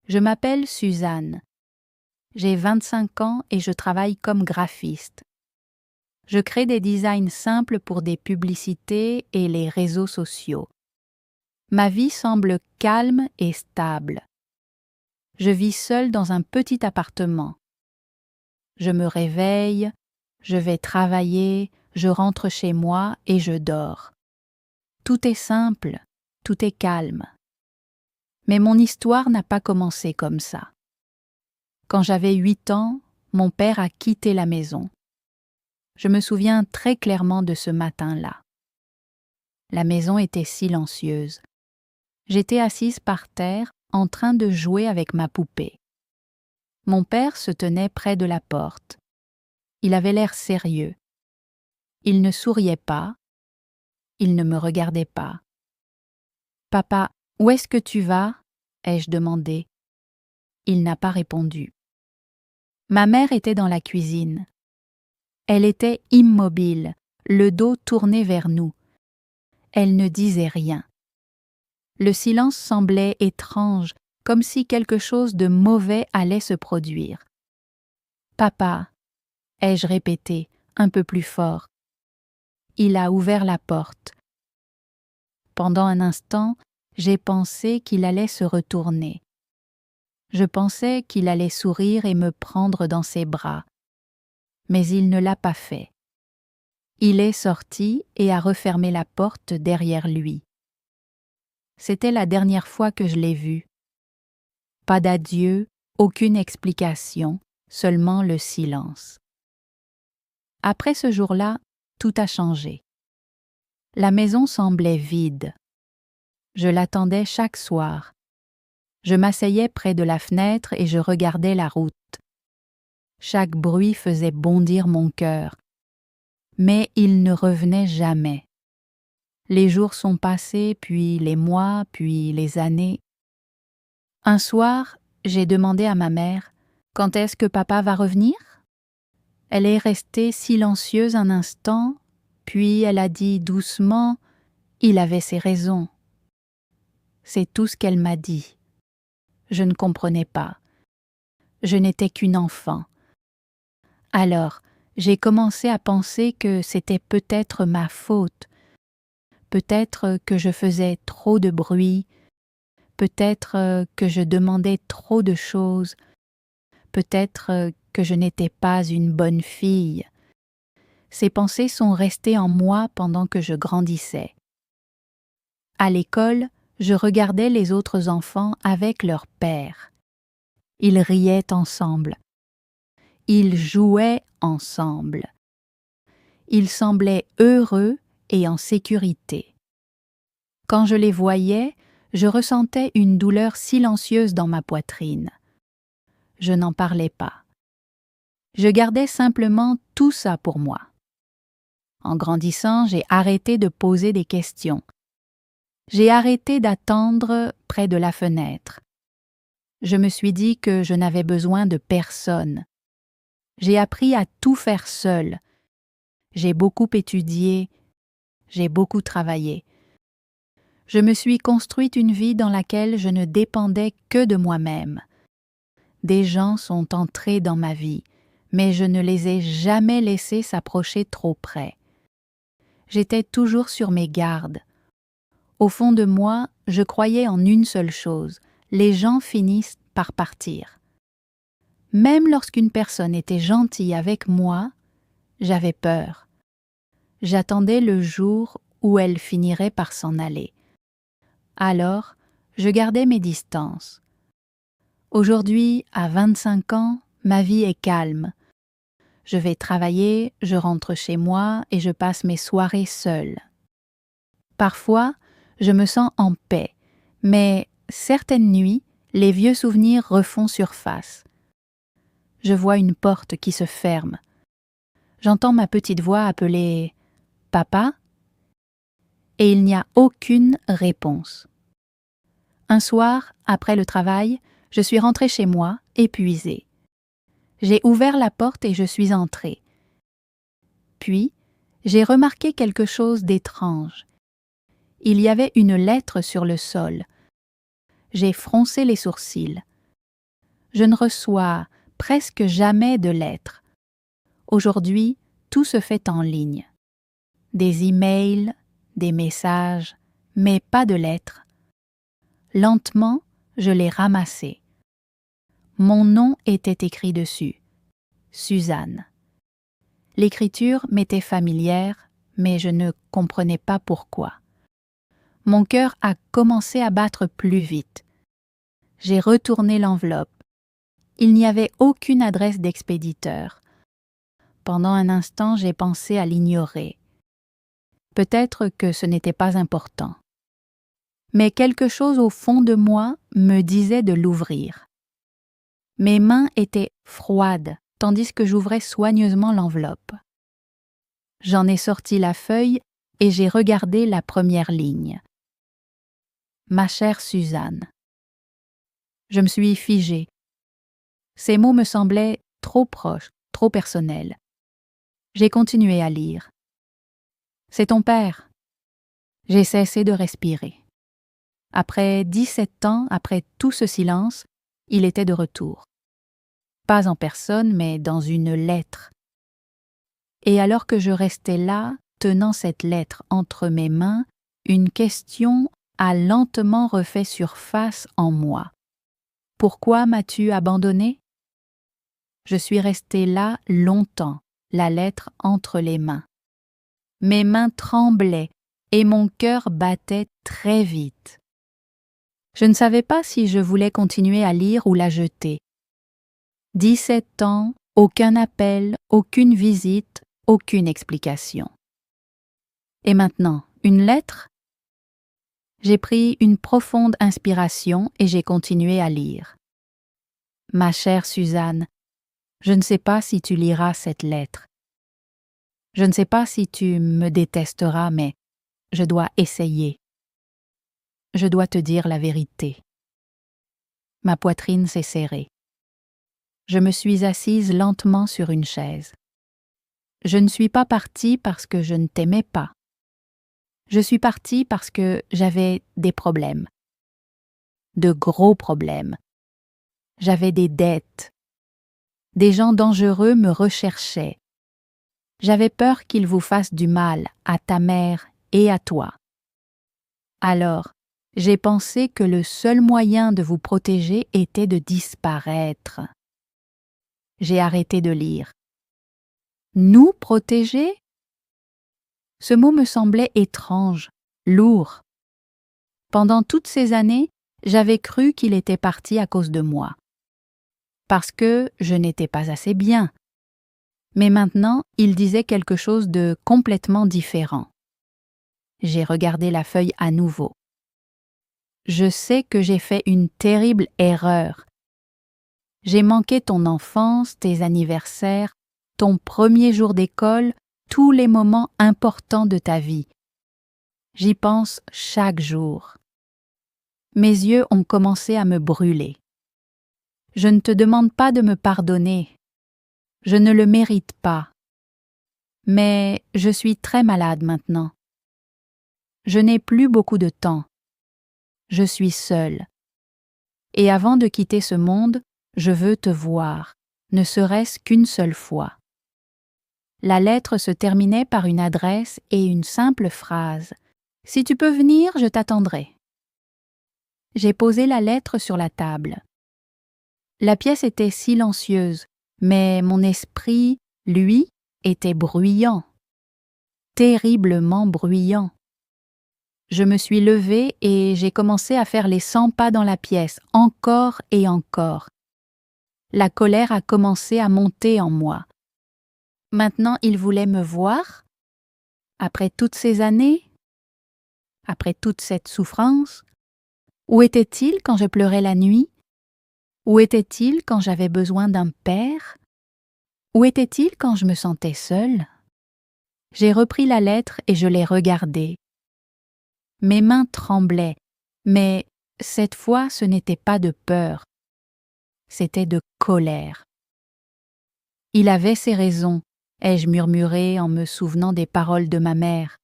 Je m'appelle Suzanne. J'ai 25 ans et je travaille comme graphiste. Je crée des designs simples pour des publicités et les réseaux sociaux. Ma vie semble calme et stable. Je vis seule dans un petit appartement. Je me réveille, je vais travailler, je rentre chez moi et je dors. Tout est simple, tout est calme. Mais mon histoire n'a pas commencé comme ça. Quand j'avais 8 ans, mon père a quitté la maison. Je me souviens très clairement de ce matin-là. La maison était silencieuse. J'étais assise par terre en train de jouer avec ma poupée. Mon père se tenait près de la porte. Il avait l'air sérieux. Il ne souriait pas. Il ne me regardait pas. « Papa, où est-ce que tu vas ?» ai-je demandé. Il n'a pas répondu. Ma mère était dans la cuisine. Elle était immobile, le dos tourné vers nous. Elle ne disait rien. Le silence semblait étrange, comme si quelque chose de mauvais allait se produire. « Papa !» ai-je répété, un peu plus fort. Il a ouvert la porte. Pendant un instant, j'ai pensé qu'il allait se retourner. Je pensais qu'il allait sourire et me prendre dans ses bras. Mais il ne l'a pas fait. Il est sorti et a refermé la porte derrière lui. C'était la dernière fois que je l'ai vu. Pas d'adieu, aucune explication, seulement le silence. Après ce jour-là, tout a changé. La maison semblait vide. Je l'attendais chaque soir. Je m'asseyais près de la fenêtre et je regardais la route. Chaque bruit faisait bondir mon cœur. Mais il ne revenait jamais. Les jours sont passés, puis les mois, puis les années. Un soir, j'ai demandé à ma mère « Quand est-ce que papa va revenir ?» Elle est restée silencieuse un instant, puis elle a dit doucement « Il avait ses raisons. » C'est tout ce qu'elle m'a dit. Je ne comprenais pas. Je n'étais qu'une enfant. Alors, j'ai commencé à penser que c'était peut-être ma faute. Peut-être que je faisais trop de bruit. Peut-être que je demandais trop de choses. Peut-être que je n'étais pas une bonne fille. Ces pensées sont restées en moi pendant que je grandissais. À l'école, je regardais les autres enfants avec leur père. Ils riaient ensemble. Ils jouaient ensemble. Ils semblaient heureux et en sécurité. Quand je les voyais, je ressentais une douleur silencieuse dans ma poitrine. Je n'en parlais pas. Je gardais simplement tout ça pour moi. En grandissant, j'ai arrêté de poser des questions. J'ai arrêté d'attendre près de la fenêtre. Je me suis dit que je n'avais besoin de personne. J'ai appris à tout faire seule. J'ai beaucoup étudié, j'ai beaucoup travaillé. Je me suis construite une vie dans laquelle je ne dépendais que de moi-même. Des gens sont entrés dans ma vie, mais je ne les ai jamais laissés s'approcher trop près. J'étais toujours sur mes gardes. Au fond de moi, je croyais en une seule chose, les gens finissent par partir. Même lorsqu'une personne était gentille avec moi, j'avais peur. J'attendais le jour où elle finirait par s'en aller. Alors, je gardais mes distances. Aujourd'hui, à 25 ans, ma vie est calme. Je vais travailler, je rentre chez moi et je passe mes soirées seule. Parfois, je me sens en paix, mais certaines nuits, les vieux souvenirs refont surface. Je vois une porte qui se ferme. J'entends ma petite voix appeler « Papa ?» et il n'y a aucune réponse. Un soir, après le travail, je suis rentrée chez moi, épuisée. J'ai ouvert la porte et je suis entrée. Puis, j'ai remarqué quelque chose d'étrange. Il y avait une lettre sur le sol. J'ai froncé les sourcils. Je ne reçois presque jamais de lettres. Aujourd'hui, tout se fait en ligne. Des emails, des messages, mais pas de lettres. Lentement, je les ramassais. Mon nom était écrit dessus. Suzanne. L'écriture m'était familière, mais je ne comprenais pas pourquoi. Mon cœur a commencé à battre plus vite. J'ai retourné l'enveloppe. Il n'y avait aucune adresse d'expéditeur. Pendant un instant, j'ai pensé à l'ignorer. Peut-être que ce n'était pas important. Mais quelque chose au fond de moi me disait de l'ouvrir. Mes mains étaient froides, tandis que j'ouvrais soigneusement l'enveloppe. J'en ai sorti la feuille et j'ai regardé la première ligne. Ma chère Suzanne. Je me suis figée. Ces mots me semblaient trop proches, trop personnels. J'ai continué à lire. C'est ton père. J'ai cessé de respirer. Après 17 ans, après tout ce silence, il était de retour. Pas en personne, mais dans une lettre. Et alors que je restais là, tenant cette lettre entre mes mains, une question a lentement refait surface en moi. Pourquoi m'as-tu abandonné? Je suis restée là longtemps, la lettre entre les mains. Mes mains tremblaient et mon cœur battait très vite. Je ne savais pas si je voulais continuer à lire ou la jeter. 17 ans, aucun appel, aucune visite, aucune explication. Et maintenant, une lettre? J'ai pris une profonde inspiration et j'ai continué à lire. Ma chère Suzanne, je ne sais pas si tu liras cette lettre. Je ne sais pas si tu me détesteras, mais je dois essayer. Je dois te dire la vérité. Ma poitrine s'est serrée. Je me suis assise lentement sur une chaise. Je ne suis pas partie parce que je ne t'aimais pas. Je suis partie parce que j'avais des problèmes. De gros problèmes. J'avais des dettes. Des gens dangereux me recherchaient. J'avais peur qu'ils vous fassent du mal à ta mère et à toi. Alors, j'ai pensé que le seul moyen de vous protéger était de disparaître. J'ai arrêté de lire. Nous protéger? Ce mot me semblait étrange, lourd. Pendant toutes ces années, j'avais cru qu'il était parti à cause de moi. Parce que je n'étais pas assez bien. Mais maintenant, il disait quelque chose de complètement différent. J'ai regardé la feuille à nouveau. Je sais que j'ai fait une terrible erreur. J'ai manqué ton enfance, tes anniversaires, ton premier jour d'école, tous les moments importants de ta vie. J'y pense chaque jour. Mes yeux ont commencé à me brûler. Je ne te demande pas de me pardonner. Je ne le mérite pas. Mais je suis très malade maintenant. Je n'ai plus beaucoup de temps. Je suis seule. Et avant de quitter ce monde, je veux te voir, ne serait-ce qu'une seule fois. La lettre se terminait par une adresse et une simple phrase. « Si tu peux venir, je t'attendrai. » J'ai posé la lettre sur la table. La pièce était silencieuse, mais mon esprit, lui, était bruyant. Terriblement bruyant. Je me suis levée et j'ai commencé à faire les 100 pas dans la pièce, encore et encore. La colère a commencé à monter en moi. Maintenant, il voulait me voir? Après toutes ces années? Après toute cette souffrance? Où était-il quand je pleurais la nuit? Où était-il quand j'avais besoin d'un père? Où était-il quand je me sentais seule? J'ai repris la lettre et je l'ai regardée. Mes mains tremblaient, mais cette fois ce n'était pas de peur, c'était de colère. Il avait ses raisons, ai-je murmuré en me souvenant des paroles de ma mère.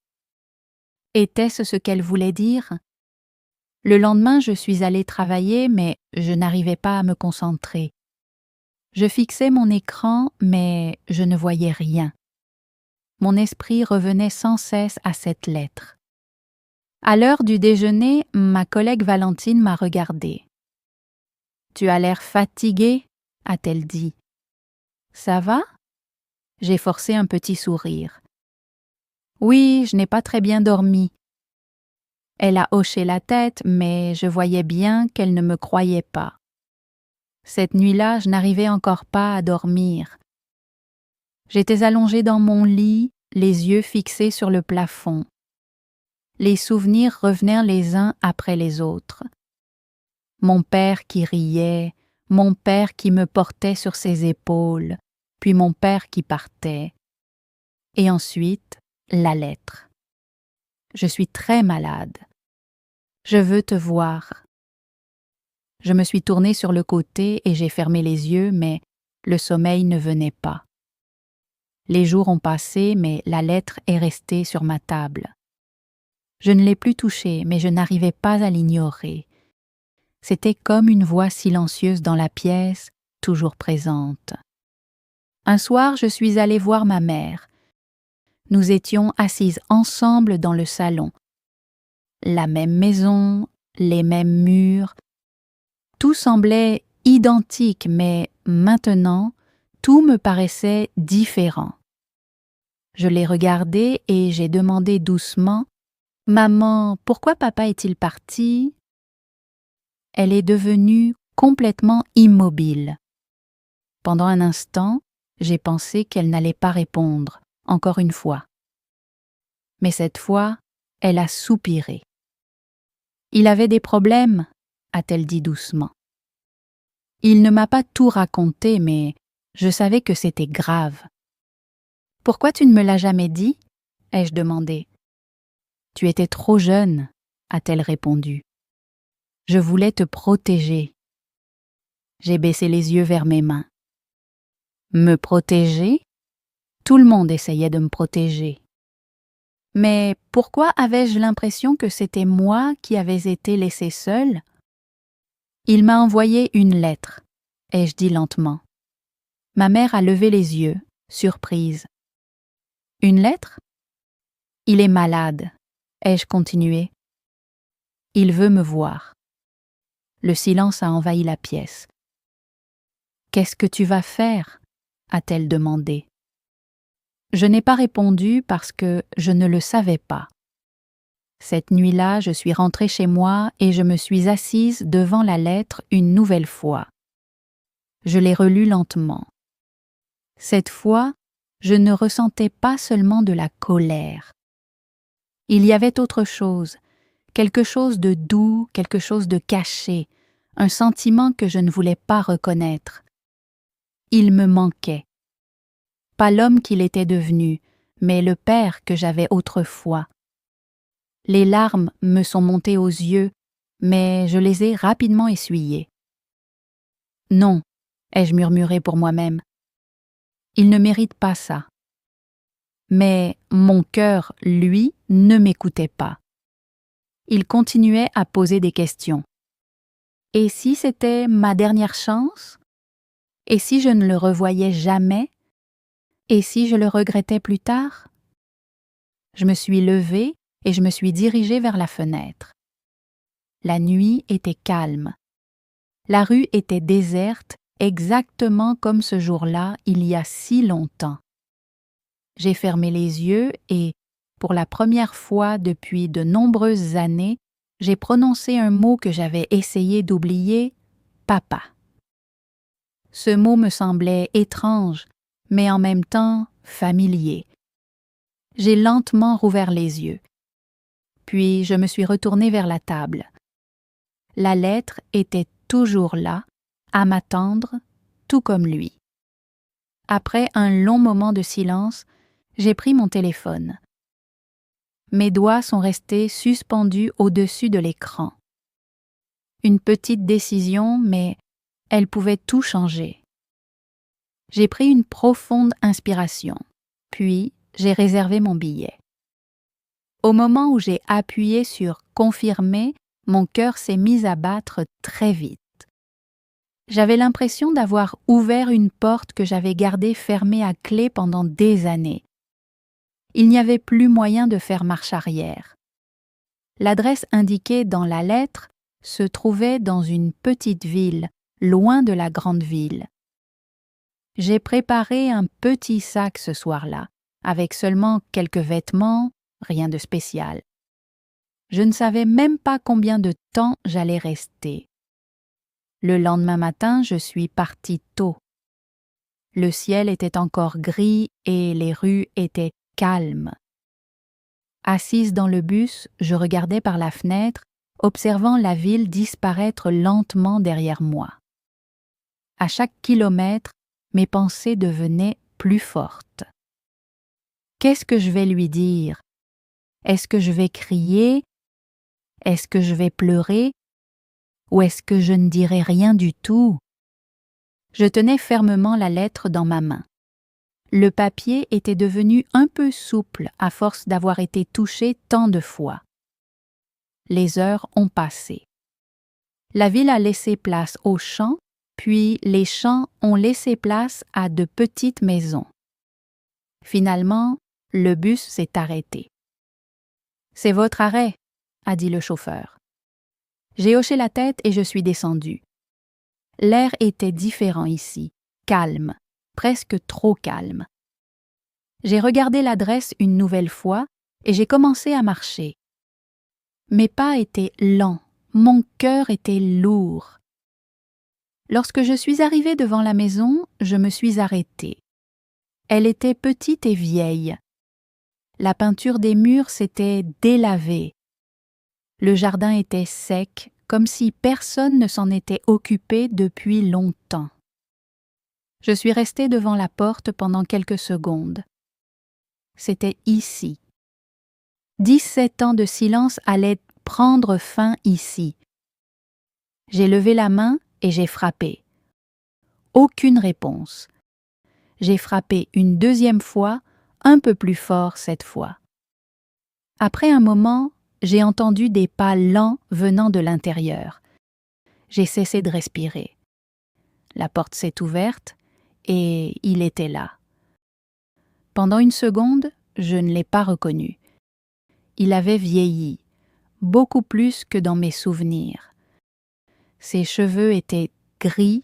Était-ce ce qu'elle voulait dire? Le lendemain, je suis allée travailler, mais je n'arrivais pas à me concentrer. Je fixais mon écran, mais je ne voyais rien. Mon esprit revenait sans cesse à cette lettre. À l'heure du déjeuner, ma collègue Valentine m'a regardée. « Tu as l'air fatiguée » a-t-elle dit. « Ça va ?» J'ai forcé un petit sourire. « Oui, je n'ai pas très bien dormi. » Elle a hoché la tête, mais je voyais bien qu'elle ne me croyait pas. Cette nuit-là, je n'arrivais encore pas à dormir. J'étais allongée dans mon lit, les yeux fixés sur le plafond. Les souvenirs revenaient les uns après les autres. Mon père qui riait, mon père qui me portait sur ses épaules, puis mon père qui partait. Et ensuite, la lettre. Je suis très malade. Je veux te voir. Je me suis tournée sur le côté et j'ai fermé les yeux, mais le sommeil ne venait pas. Les jours ont passé, mais la lettre est restée sur ma table. Je ne l'ai plus touchée, mais je n'arrivais pas à l'ignorer. C'était comme une voix silencieuse dans la pièce, toujours présente. Un soir, je suis allée voir ma mère. Nous étions assises ensemble dans le salon. La même maison, les mêmes murs. Tout semblait identique, mais maintenant, tout me paraissait différent. Je l'ai regardée et j'ai demandé doucement « Maman, pourquoi papa est-il parti ?» Elle est devenue complètement immobile. Pendant un instant, j'ai pensé qu'elle n'allait pas répondre, encore une fois. Mais cette fois, elle a soupiré. « Il avait des problèmes ?» a-t-elle dit doucement. Il ne m'a pas tout raconté, mais je savais que c'était grave. « Pourquoi tu ne me l'as jamais dit ?» ai-je demandé. « Tu étais trop jeune » a-t-elle répondu. « Je voulais te protéger. » J'ai baissé les yeux vers mes mains. Me protéger? Tout le monde essayait de me protéger. Mais pourquoi avais-je l'impression que c'était moi qui avais été laissée seule? Il m'a envoyé une lettre, ai-je dit lentement. Ma mère a levé les yeux, surprise. Une lettre? Il est malade, ai-je continué. Il veut me voir. Le silence a envahi la pièce. Qu'est-ce que tu vas faire? A-t-elle demandé. Je n'ai pas répondu parce que je ne le savais pas. Cette nuit-là, je suis rentrée chez moi et je me suis assise devant la lettre une nouvelle fois. Je l'ai relue lentement. Cette fois, je ne ressentais pas seulement de la colère. Il y avait autre chose, quelque chose de doux, quelque chose de caché, un sentiment que je ne voulais pas reconnaître. Il me manquait. Pas l'homme qu'il était devenu, mais le père que j'avais autrefois. Les larmes me sont montées aux yeux, mais je les ai rapidement essuyées. Non, ai-je murmuré pour moi-même. Il ne mérite pas ça. Mais mon cœur, lui, ne m'écoutait pas. Il continuait à poser des questions. Et si c'était ma dernière chance? Et si je ne le revoyais jamais? Et si je le regrettais plus tard? Je me suis levée et je me suis dirigée vers la fenêtre. La nuit était calme. La rue était déserte, exactement comme ce jour-là, il y a si longtemps. J'ai fermé les yeux et, pour la première fois depuis de nombreuses années, j'ai prononcé un mot que j'avais essayé d'oublier, « papa ». Ce mot me semblait étrange, mais en même temps familier. J'ai lentement rouvert les yeux. Puis je me suis retournée vers la table. La lettre était toujours là, à m'attendre, tout comme lui. Après un long moment de silence, j'ai pris mon téléphone. Mes doigts sont restés suspendus au-dessus de l'écran. Une petite décision, mais elle pouvait tout changer. J'ai pris une profonde inspiration, puis j'ai réservé mon billet. Au moment où j'ai appuyé sur « Confirmer », mon cœur s'est mis à battre très vite. J'avais l'impression d'avoir ouvert une porte que j'avais gardée fermée à clé pendant des années. Il n'y avait plus moyen de faire marche arrière. L'adresse indiquée dans la lettre se trouvait dans une petite ville, loin de la grande ville. J'ai préparé un petit sac ce soir-là, avec seulement quelques vêtements, rien de spécial. Je ne savais même pas combien de temps j'allais rester. Le lendemain matin, je suis partie tôt. Le ciel était encore gris et les rues étaient calmes. Assise dans le bus, je regardais par la fenêtre, observant la ville disparaître lentement derrière moi. À chaque kilomètre, mes pensées devenaient plus fortes. Qu'est-ce que je vais lui dire? Est-ce que je vais crier? Est-ce que je vais pleurer? Ou est-ce que je ne dirai rien du tout? Je tenais fermement la lettre dans ma main. Le papier était devenu un peu souple à force d'avoir été touché tant de fois. Les heures ont passé. La ville a laissé place aux champs, puis les champs ont laissé place à de petites maisons. Finalement, le bus s'est arrêté. « C'est votre arrêt », a dit le chauffeur. J'ai hoché la tête et je suis descendue. L'air était différent ici, calme, presque trop calme. J'ai regardé l'adresse une nouvelle fois et j'ai commencé à marcher. Mes pas étaient lents, mon cœur était lourd. Lorsque je suis arrivée devant la maison, je me suis arrêtée. Elle était petite et vieille. La peinture des murs s'était délavée. Le jardin était sec, comme si personne ne s'en était occupé depuis longtemps. Je suis restée devant la porte pendant quelques secondes. C'était ici. 17 ans de silence allaient prendre fin ici. J'ai levé la main et j'ai frappé. Aucune réponse. J'ai frappé une deuxième fois, un peu plus fort cette fois. Après un moment, j'ai entendu des pas lents venant de l'intérieur. J'ai cessé de respirer. La porte s'est ouverte et il était là. Pendant une seconde, je ne l'ai pas reconnu. Il avait vieilli, beaucoup plus que dans mes souvenirs. Ses cheveux étaient gris,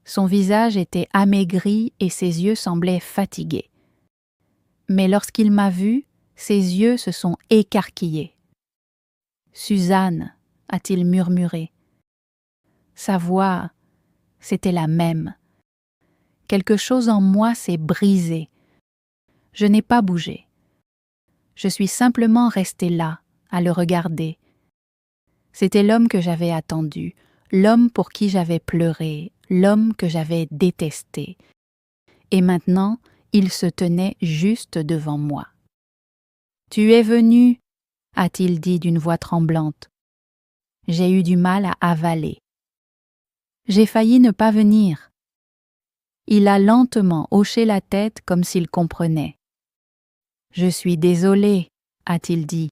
son visage était amaigri et ses yeux semblaient fatigués. Mais lorsqu'il m'a vue, ses yeux se sont écarquillés. « Suzanne » a-t-il murmuré. Sa voix, c'était la même. Quelque chose en moi s'est brisé. Je n'ai pas bougé. Je suis simplement restée là, à le regarder. C'était l'homme que j'avais attendu, l'homme pour qui j'avais pleuré, l'homme que j'avais détesté. Et maintenant, il se tenait juste devant moi. « Tu es venu » a-t-il dit d'une voix tremblante. J'ai eu du mal à avaler. J'ai failli ne pas venir. Il a lentement hoché la tête comme s'il comprenait. Je suis désolé, a-t-il dit.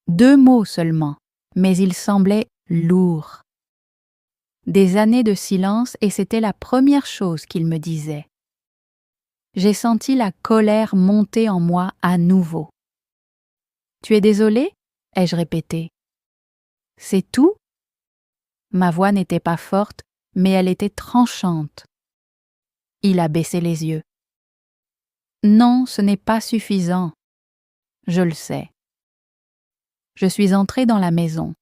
2 mots seulement, mais il semblait lourd. Des années de silence et c'était la première chose qu'il me disait. J'ai senti la colère monter en moi à nouveau. Tu es désolé? Ai-je répété. C'est tout? Ma voix n'était pas forte, mais elle était tranchante. Il a baissé les yeux. Non, ce n'est pas suffisant. Je le sais. Je suis entrée dans la maison.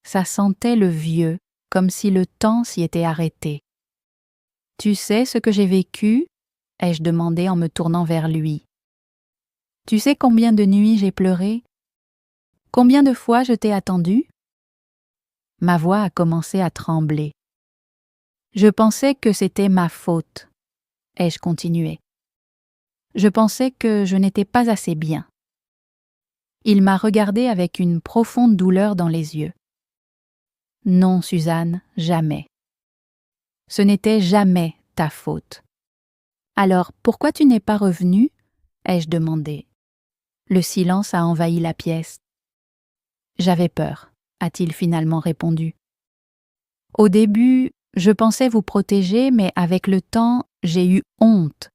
Ça sentait le vieux, comme si le temps s'y était arrêté. Tu sais ce que j'ai vécu? Ai-je demandé en me tournant vers lui. Tu sais combien de nuits j'ai pleuré? Combien de fois je t'ai attendu? Ma voix a commencé à trembler. Je pensais que c'était ma faute. Ai-je continué. Je pensais que je n'étais pas assez bien. Il m'a regardé avec une profonde douleur dans les yeux. Non, Suzanne, jamais. Ce n'était jamais ta faute. Alors, pourquoi tu n'es pas revenue? Ai-je demandé. Le silence a envahi la pièce. J'avais peur, a-t-il finalement répondu. Au début, Je pensais vous protéger, mais avec le temps, j'ai eu honte.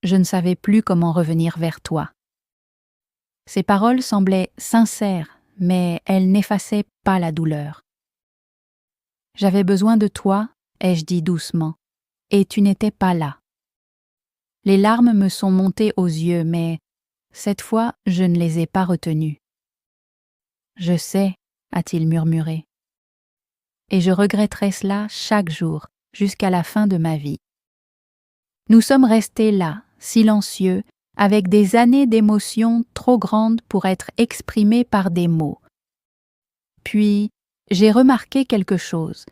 Je ne savais plus comment revenir vers toi. » Ces paroles semblaient sincères, mais elles n'effaçaient pas la douleur. « J'avais besoin de toi, » ai-je dit doucement, « et tu n'étais pas là. » Les larmes me sont montées aux yeux, mais cette fois, je ne les ai pas retenues. « Je sais, » a-t-il murmuré, « et je regretterai cela chaque jour, jusqu'à la fin de ma vie. » Nous sommes restés là, silencieux, avec des années d'émotions trop grandes pour être exprimées par des mots. Puis, j'ai remarqué quelque chose.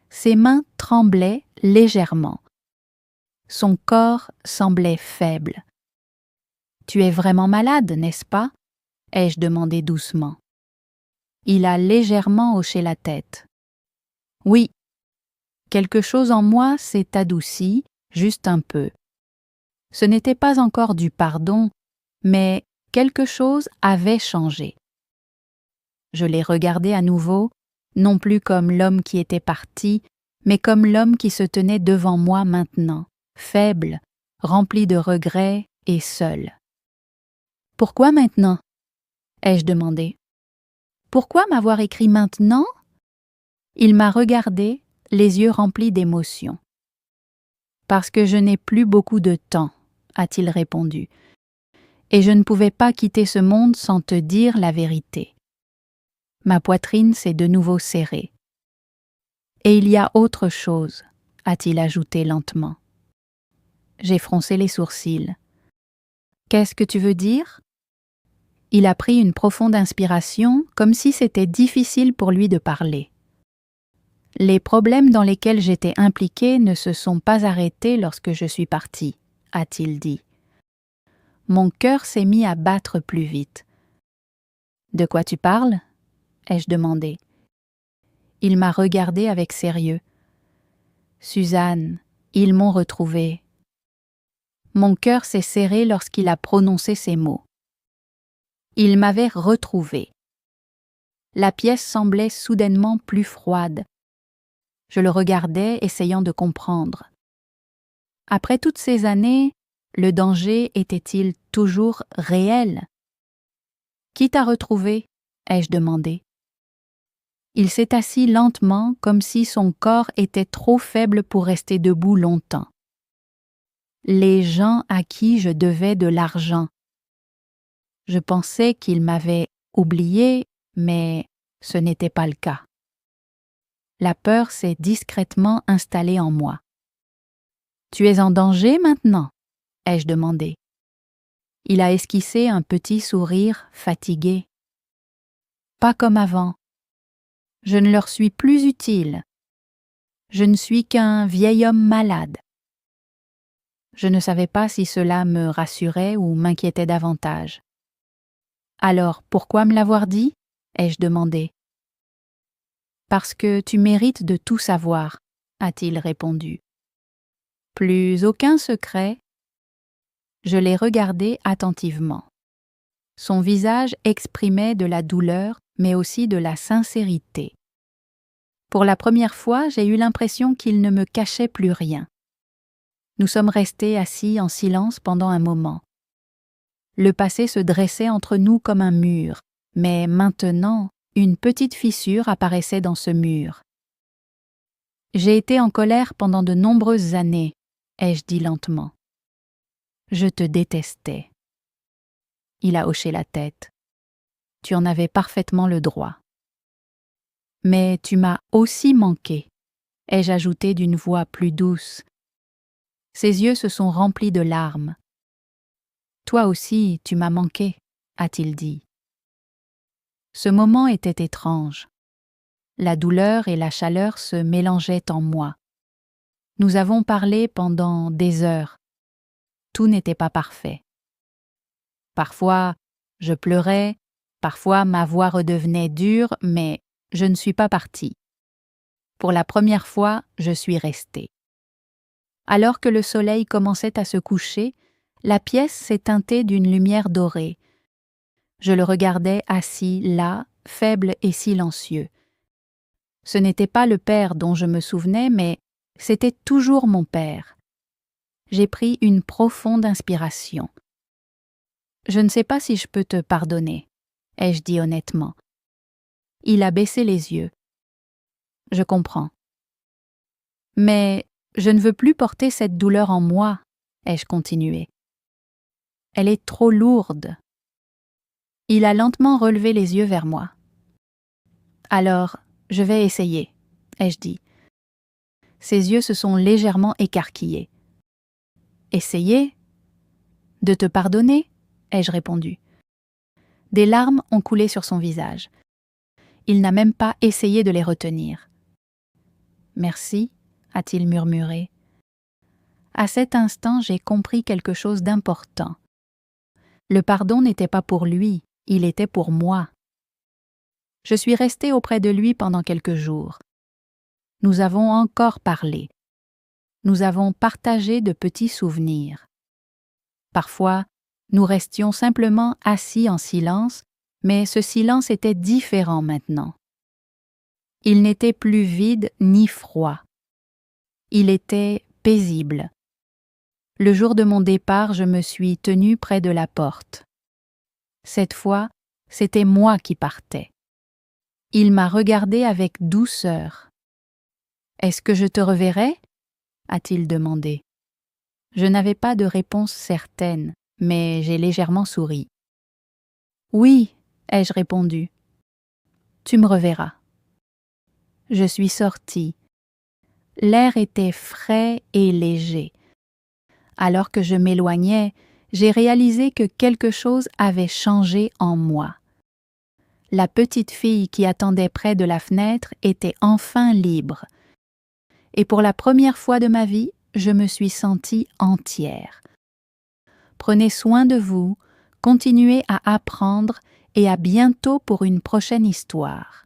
Ses mains tremblaient légèrement. Son corps semblait faible. « Tu es vraiment malade, n'est-ce pas ?» ai-je demandé doucement. Il a légèrement hoché la tête. « Oui. Quelque chose en moi s'est adouci, juste un peu. Ce n'était pas encore du pardon, mais quelque chose avait changé. » Je l'ai regardé à nouveau, non plus comme l'homme qui était parti, mais comme l'homme qui se tenait devant moi maintenant, faible, rempli de regrets et seul. « Pourquoi maintenant ?» ai-je demandé. « Pourquoi m'avoir écrit maintenant ?» Il m'a regardé, les yeux remplis d'émotion. « Parce que je n'ai plus beaucoup de temps, » a-t-il répondu, « et je ne pouvais pas quitter ce monde sans te dire la vérité. » Ma poitrine s'est de nouveau serrée. « Et il y a autre chose, » a-t-il ajouté lentement. J'ai froncé les sourcils. « Qu'est-ce que tu veux dire ?» Il a pris une profonde inspiration, comme si c'était difficile pour lui de parler. « Les problèmes dans lesquels j'étais impliqué ne se sont pas arrêtés lorsque je suis parti, » a-t-il dit. Mon cœur s'est mis à battre plus vite. « De quoi tu parles ?» ai-je demandé. Il m'a regardé avec sérieux. « Suzanne, ils m'ont retrouvé. » Mon cœur s'est serré lorsqu'il a prononcé ces mots. Il m'avait retrouvé. La pièce semblait soudainement plus froide. Je le regardais, essayant de comprendre. Après toutes ces années, le danger était-il toujours réel? « Qui t'a retrouvé ?» ai-je demandé. Il s'est assis lentement, comme si son corps était trop faible pour rester debout longtemps. « Les gens à qui je devais de l'argent. » Je pensais qu'il m'avait oublié, mais ce n'était pas le cas. La peur s'est discrètement installée en moi. « Tu es en danger maintenant ?» ai-je demandé. Il a esquissé un petit sourire fatigué. « Pas comme avant. Je ne leur suis plus utile. Je ne suis qu'un vieil homme malade. » Je ne savais pas si cela me rassurait ou m'inquiétait davantage. « Alors, pourquoi me l'avoir dit ?» ai-je demandé. « Parce que tu mérites de tout savoir, » a-t-il répondu. « Plus aucun secret ?» Je l'ai regardé attentivement. Son visage exprimait de la douleur, mais aussi de la sincérité. Pour la première fois, j'ai eu l'impression qu'il ne me cachait plus rien. Nous sommes restés assis en silence pendant un moment. Le passé se dressait entre nous comme un mur, mais maintenant, une petite fissure apparaissait dans ce mur. « J'ai été en colère pendant de nombreuses années, » ai-je dit lentement. « Je te détestais. » Il a hoché la tête. « Tu en avais parfaitement le droit. »« Mais tu m'as aussi manqué, » ai-je ajouté d'une voix plus douce. Ses yeux se sont remplis de larmes. « Toi aussi, tu m'as manqué, » a-t-il dit. Ce moment était étrange. La douleur et la chaleur se mélangeaient en moi. Nous avons parlé pendant des heures. Tout n'était pas parfait. Parfois, je pleurais, parfois ma voix redevenait dure, mais je ne suis pas partie. Pour la première fois, je suis restée. Alors que le soleil commençait à se coucher, la pièce s'est teintée d'une lumière dorée. Je le regardais assis là, faible et silencieux. Ce n'était pas le père dont je me souvenais, mais c'était toujours mon père. J'ai pris une profonde inspiration. « Je ne sais pas si je peux te pardonner, » ai-je dit honnêtement. Il a baissé les yeux. « Je comprends. »« Mais je ne veux plus porter cette douleur en moi, » ai-je continué. « Elle est trop lourde. » Il a lentement relevé les yeux vers moi. « Alors, je vais essayer, » ai-je dit. Ses yeux se sont légèrement écarquillés. « Essayer ? De te pardonner ?» ai-je répondu. Des larmes ont coulé sur son visage. Il n'a même pas essayé de les retenir. « Merci » a-t-il murmuré. À cet instant, j'ai compris quelque chose d'important. Le pardon n'était pas pour lui, il était pour moi. Je suis restée auprès de lui pendant quelques jours. Nous avons encore parlé. Nous avons partagé de petits souvenirs. Parfois, nous restions simplement assis en silence, mais ce silence était différent maintenant. Il n'était plus vide ni froid. Il était paisible. Le jour de mon départ, je me suis tenue près de la porte. Cette fois, c'était moi qui partais. Il m'a regardée avec douceur. « Est-ce que je te reverrai ?» a-t-il demandé. Je n'avais pas de réponse certaine, mais j'ai légèrement souri. « Oui, » ai-je répondu. « Tu me reverras. » Je suis sortie. L'air était frais et léger. Alors que je m'éloignais, j'ai réalisé que quelque chose avait changé en moi. La petite fille qui attendait près de la fenêtre était enfin libre. Et pour la première fois de ma vie, je me suis sentie entière. Prenez soin de vous, continuez à apprendre et à bientôt pour une prochaine histoire.